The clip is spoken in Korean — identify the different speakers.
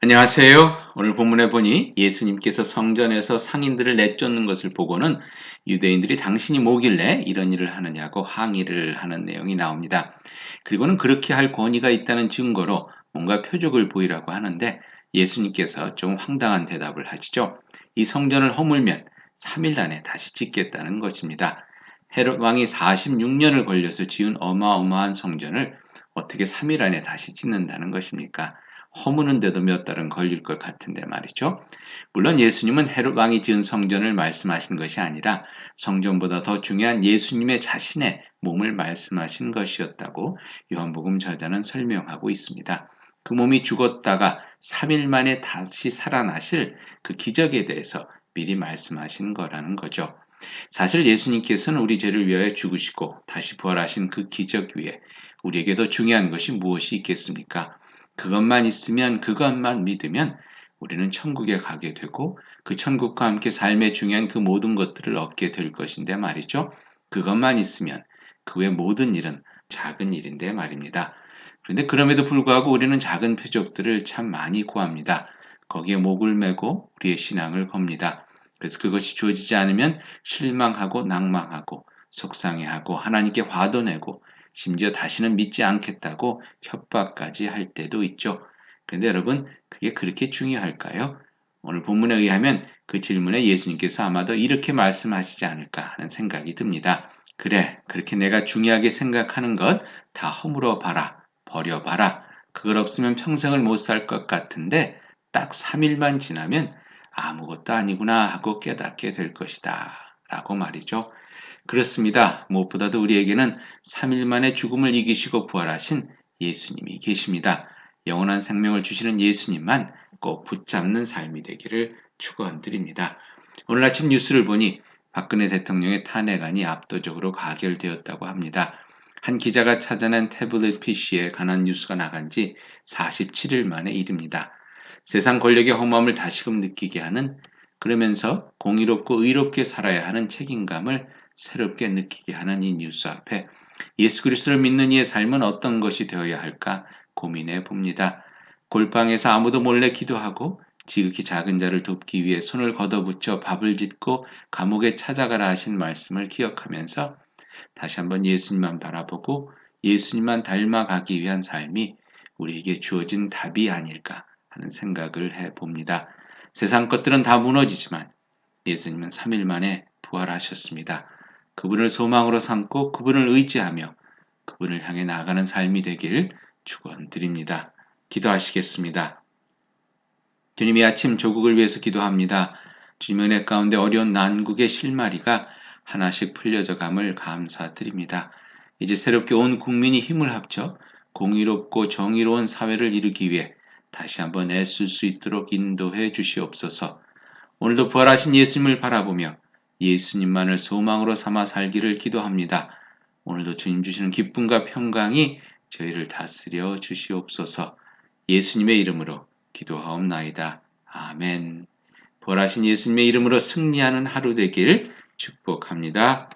Speaker 1: 안녕하세요. 오늘 본문에 보니 예수님께서 성전에서 상인들을 내쫓는 것을 보고는 유대인들이 당신이 뭐길래 이런 일을 하느냐고 항의를 하는 내용이 나옵니다. 그리고는 그렇게 할 권위가 있다는 증거로 뭔가 표적을 보이라고 하는데 예수님께서 좀 황당한 대답을 하시죠. 이 성전을 허물면 3일 안에 다시 짓겠다는 것입니다. 헤롯 왕이 46년을 걸려서 지은 어마어마한 성전을 어떻게 3일 안에 다시 짓는다는 것입니까? 허무는데도 몇 달은 걸릴 것 같은데 말이죠. 물론 예수님은 헤롯 왕이 지은 성전을 말씀하신 것이 아니라 성전보다 더 중요한 예수님의 자신의 몸을 말씀하신 것이었다고 요한복음 저자는 설명하고 있습니다. 그 몸이 죽었다가 3일 만에 다시 살아나실 그 기적에 대해서 미리 말씀하신 거라는 거죠. 사실 예수님께서는 우리 죄를 위하여 죽으시고 다시 부활하신 그 기적 위에 우리에게 더 중요한 것이 무엇이 있겠습니까? 그것만 있으면, 그것만 믿으면 우리는 천국에 가게 되고 그 천국과 함께 삶에 중요한 그 모든 것들을 얻게 될 것인데 말이죠. 그것만 있으면 그 외 모든 일은 작은 일인데 말입니다. 그런데 그럼에도 불구하고 우리는 작은 표적들을 참 많이 구합니다. 거기에 목을 메고 우리의 신앙을 겁니다. 그래서 그것이 주어지지 않으면 실망하고 낭망하고 속상해하고 하나님께 화도 내고 심지어 다시는 믿지 않겠다고 협박까지 할 때도 있죠. 그런데 여러분, 그게 그렇게 중요할까요? 오늘 본문에 의하면 그 질문에 예수님께서 아마도 이렇게 말씀하시지 않을까 하는 생각이 듭니다. 그래, 그렇게 내가 중요하게 생각하는 것 다 허물어 봐라, 버려 봐라. 그걸 없으면 평생을 못 살 것 같은데 딱 3일만 지나면 아무것도 아니구나 하고 깨닫게 될 것이다. 라고 말이죠. 그렇습니다. 무엇보다도 우리에게는 3일 만에 죽음을 이기시고 부활하신 예수님이 계십니다. 영원한 생명을 주시는 예수님만 꼭 붙잡는 삶이 되기를 축원드립니다. 오늘 아침 뉴스를 보니 박근혜 대통령의 탄핵안이 압도적으로 가결되었다고 합니다. 한 기자가 찾아낸 태블릿 PC에 관한 뉴스가 나간 지 47일 만의 일입니다. 세상 권력의 허무함을 다시금 느끼게 하는, 그러면서 공의롭고 의롭게 살아야 하는 책임감을 새롭게 느끼게 하는 이 뉴스 앞에 예수 그리스도를 믿는 이의 삶은 어떤 것이 되어야 할까 고민해 봅니다. 골방에서 아무도 몰래 기도하고 지극히 작은 자를 돕기 위해 손을 걷어붙여 밥을 짓고 감옥에 찾아가라 하신 말씀을 기억하면서 다시 한번 예수님만 바라보고 예수님만 닮아가기 위한 삶이 우리에게 주어진 답이 아닐까 하는 생각을 해봅니다. 세상 것들은 다 무너지지만 예수님은 3일 만에 부활하셨습니다. 그분을 소망으로 삼고 그분을 의지하며 그분을 향해 나아가는 삶이 되길 축원드립니다. 기도하시겠습니다. 주님, 이 아침 조국을 위해서 기도합니다. 주님 은혜 가운데 어려운 난국의 실마리가 하나씩 풀려져 감을 감사드립니다. 이제 새롭게 온 국민이 힘을 합쳐 공의롭고 정의로운 사회를 이루기 위해 다시 한번 애쓸 수 있도록 인도해 주시옵소서. 오늘도 부활하신 예수님을 바라보며 예수님만을 소망으로 삼아 살기를 기도합니다. 오늘도 주님 주시는 기쁨과 평강이 저희를 다스려 주시옵소서. 예수님의 이름으로 기도하옵나이다. 아멘. 부활하신 예수님의 이름으로 승리하는 하루 되길 축복합니다.